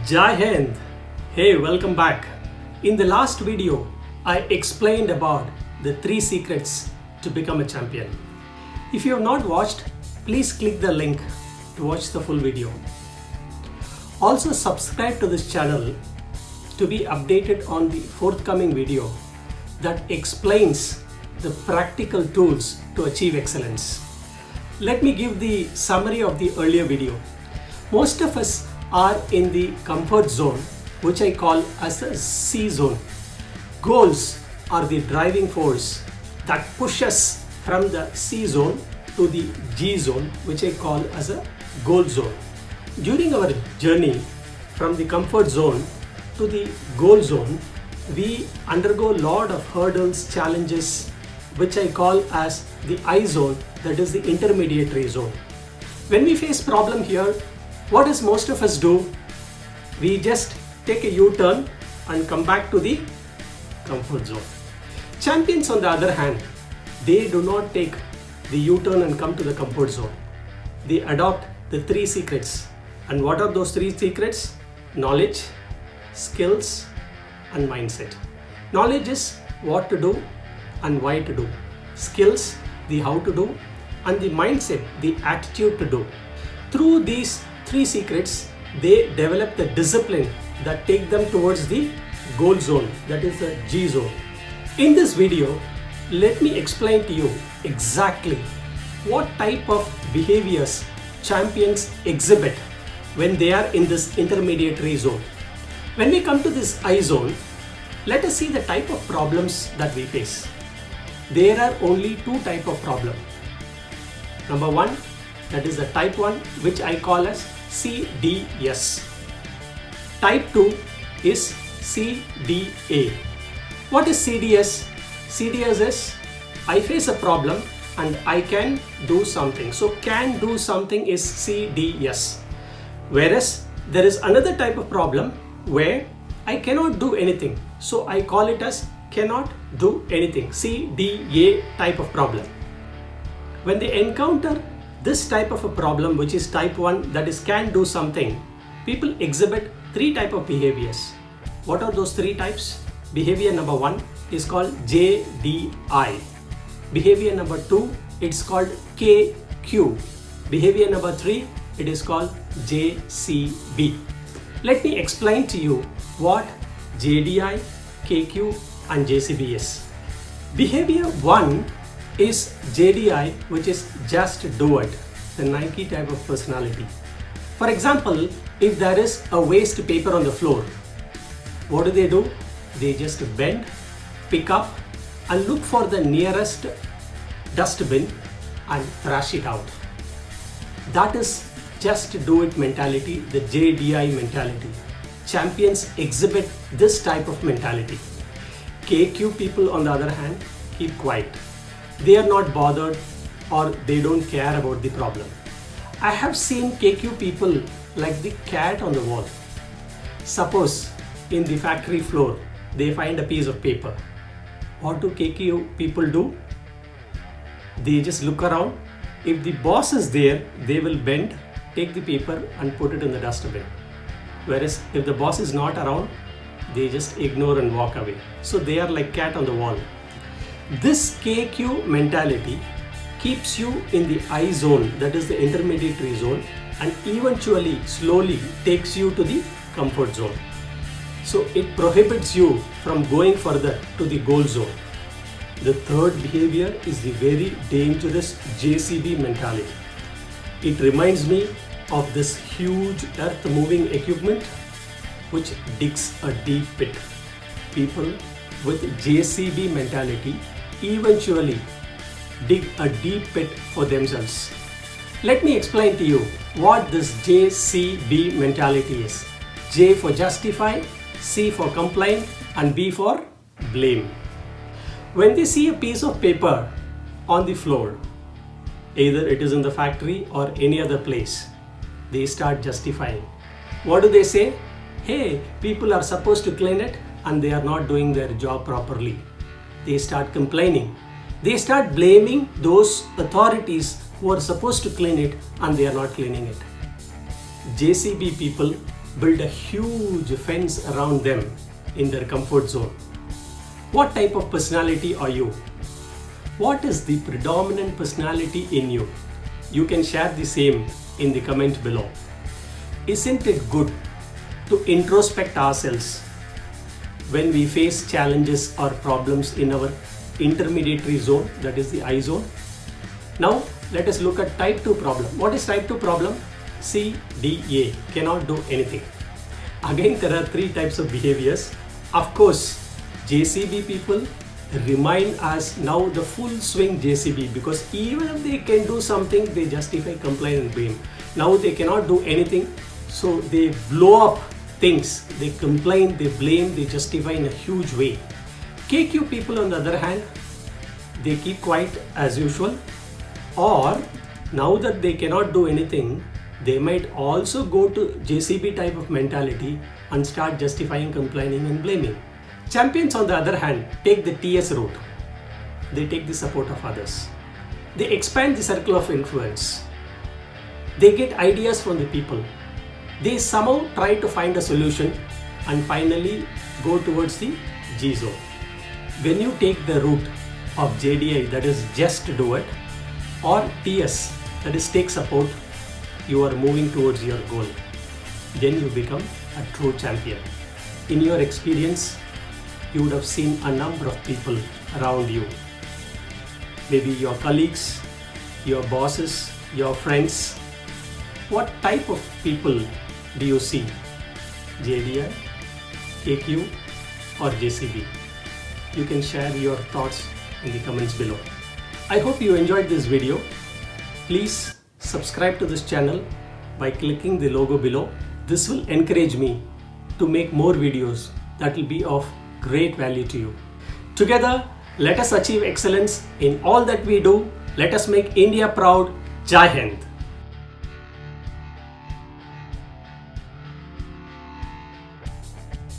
Jai Hind. Hey, welcome back. In the last video, I explained about the 3 secrets to become a champion. If you have not watched, please click the link to watch the full video. Also subscribe to this channel to be updated on the forthcoming video that explains the practical tools to achieve excellence. Let me give the summary of the earlier video. Most of us are in the comfort zone, which I call as a C zone. Goals are the driving force that push us from the C zone to the G zone, which I call as a goal zone. During our journey from the comfort zone to the goal zone, we undergo a lot of hurdles, challenges, which I call as the I zone, that is the intermediary zone. When we face problem here, what does most of us do? We just take a U-turn and come back to the comfort zone. Champions, on the other hand, they do not take the U-turn and come to the comfort zone. They adopt the 3 secrets. And what are those 3 secrets? Knowledge, skills, and mindset. Knowledge is what to do and why to do. Skills, the how to do, and the mindset, the attitude to do. Through these 3 secrets, they develop the discipline that take them towards the goal zone, that is the G zone. In this video, let me explain to you exactly what type of behaviors champions exhibit when they are in this intermediary zone. When we come to this I zone, let us see the type of problems that we face. There are only 2 types of problems. Number 1, that is the type 1, which I call as CDS. Type 2 is CDA. What is CDS? CDS is I face a problem and I can do something. So can do something is CDS. Whereas there is another type of problem where I cannot do anything. So I call it as cannot do anything. CDA type of problem. When they encounter this type of a problem, which is type 1, that is can do something, people exhibit 3 types of behaviors. What are those 3 types? Behavior number 1 is called JDI. Behavior number 2, it's called KQ. Behavior number 3, it is called JCB. Let me explain to you what JDI, KQ and JCB is. Behavior 1 is JDI, which is just do it, the Nike type of personality. For example, if there is a waste paper on the floor, what do? They just bend, pick up and look for the nearest dustbin and thrash it out. That is just do it mentality, the JDI mentality. Champions exhibit this type of mentality. KQ people, on the other hand, keep quiet. They are not bothered or they don't care about the problem. I have seen KQ people like the cat on the wall. Suppose in the factory floor, they find a piece of paper. What do KQ people do? They just look around. If the boss is there, they will bend, take the paper and put it in the dustbin. Whereas if the boss is not around, they just ignore and walk away. So they are like cat on the wall. This KQ mentality keeps you in the I zone, that is the intermediary zone, and eventually slowly takes you to the comfort zone. So it prohibits you from going further to the goal zone. The third behavior is the very dangerous JCB mentality. It reminds me of this huge earth moving equipment which digs a deep pit. People with JCB mentality eventually dig a deep pit for themselves. Let me explain to you what this JCB mentality is. J for justify, C for complain, and B for blame. When they see a piece of paper on the floor, either it is in the factory or any other place, they start justifying. What do they say? Hey, people are supposed to clean it and they are not doing their job properly. They start complaining. They start blaming those authorities who are supposed to clean it and they are not cleaning it. JCB people build a huge fence around them in their comfort zone. What type of personality are you? What is the predominant personality in you? You can share the same in the comment below. Isn't it good to introspect ourselves when we face challenges or problems in our intermediary zone, that is the I zone? Now let us look at type 2 problem. What is type 2 problem? CDA, cannot do anything. Again, there are 3 types of behaviors. Of course, JCB people remind us now the full swing JCB, because even if they can do something, they justify, complain and blame. Now they cannot do anything, so they blow up things. They complain, they blame, they justify in a huge way. KQ people on the other hand, they keep quiet as usual, or now that they cannot do anything, they might also go to JCB type of mentality and start justifying, complaining and blaming. Champions on the other hand take the TS route. They take the support of others. They expand the circle of influence. They get ideas from the people. They somehow try to find a solution and finally go towards the G zone. When you take the route of JDI, that is just do it, or TS, that is take support, you are moving towards your goal. Then you become a true champion. In your experience, you would have seen a number of people around you. Maybe your colleagues, your bosses, your friends. What type of people do you see? JDI, KQ or JCB? You can share your thoughts in the comments below. I hope you enjoyed this video. Please subscribe to this channel by clicking the logo below. This will encourage me to make more videos that will be of great value to you. Together, let us achieve excellence in all that we do. Let us make India proud. Jai Hind.